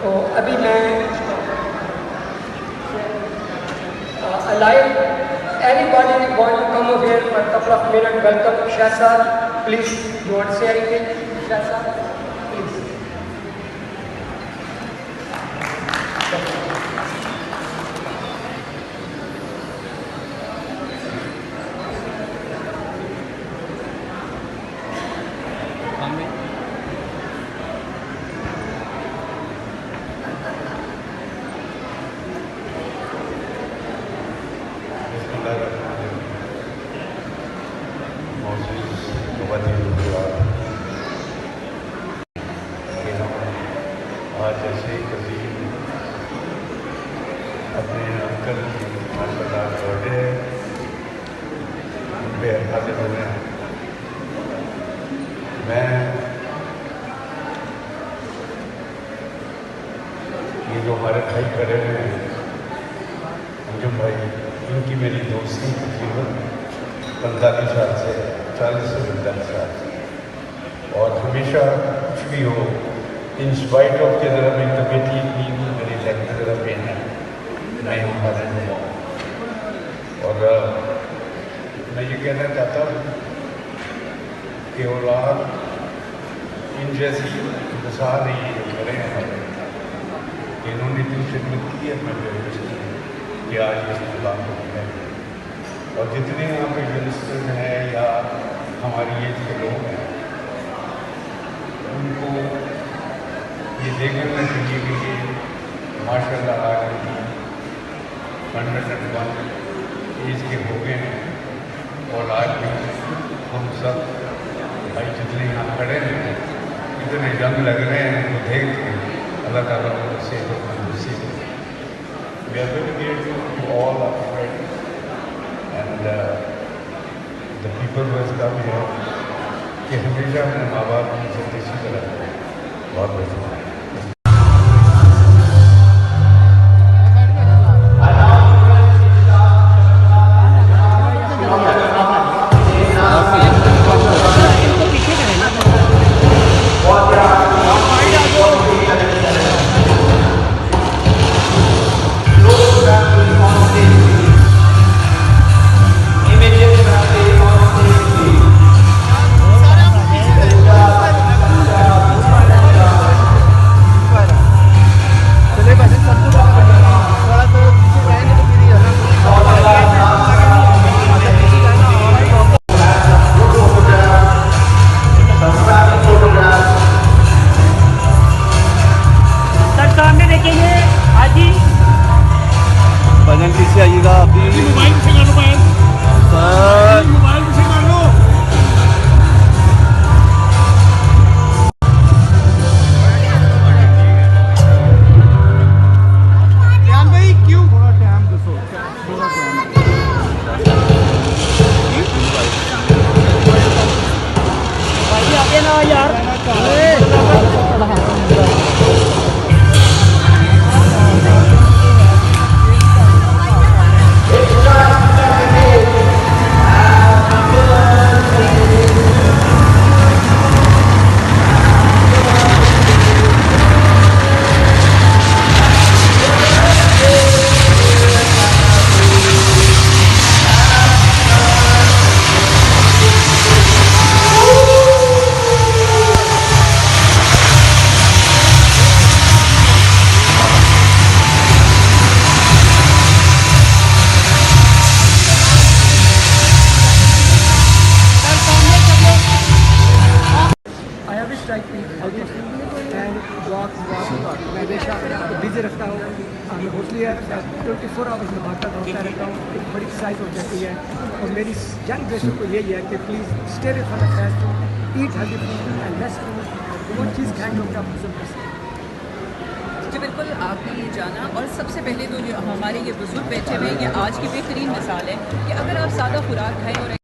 तो अभी मैं alive. Anybody want to come over here for a couple of minutes? Welcome, Shahzad. Please, you want to say anything? Shahzad, please. आज ऐसे कभी अपने uncle की अस्पताल बर्थडे है, उन पर हाजिर हो गए हैं। मैं ये जो हमारे भाई खड़े हैं अंजुम भाई, इनकी मेरी दोस्ती तकरीबन 45 साल से 40 से 45 साल से, और हमेशा कुछ भी हो इन स्पाइट ऑफ के ज़रा मेरी तबीयत ठीक नहीं हुई, मेरी लेग में ज़रा पेन है, मैं यहाँ हाजिर हुआ हूँ। और मैं ये कहना चाहता हूँ कि औलाद इन जैसी मिसाल नहीं जो खड़े हैं हमारे, इन्होंने इतनी खिदमत की है मैं बेहतर की कि आज इस मुकाम पर है। और जितने यहाँ पे यूनिवर्सिटी हैं या हमारी एज के लोग हैं, उनको ये देखना चाहिए कि ये माशाल्लाह आज की 101 एज के हो गए हैं। और आज भी हम सब भाई जितने यहाँ खड़े हैं, इतने जंग लग रहे हैं, उनको देख के अल्लाह ताला उनसे तंदुरुस्ती दे। We are very grateful to all our friends and the people who have come here कि हमेशा अपने माँ बाप की इज्जत इसी तरह करें। बहुत बहुत शुक्रिया। पीछे आइएगा अभी मोबाइल से कर लो सर, मोबाइल से कर लो। ध्यान भाई क्यों थोड़ा टाइम दो, थोड़ा भाई आगे ना यार। मैं हमेशा बिजी रखता हूँ, मोस्टली 24 आवर्स में भागता दौड़ता रहता हूँ, एक बड़ी एक्सरसाइज हो जाती है। और मेरी यंग जनरेशन को यही है कि please stay with fun fest, eat healthy food and less food, वो चीज़ खाएंगे उनका पसंद कर सकते। जी बिल्कुल, आपने ये जाना। और सबसे पहले तो जो हमारे ये बुजुर्ग बैठे हुए हैं, ये आज की बेहतरीन मिसाल है कि अगर आप सादा खुराक खाएँ और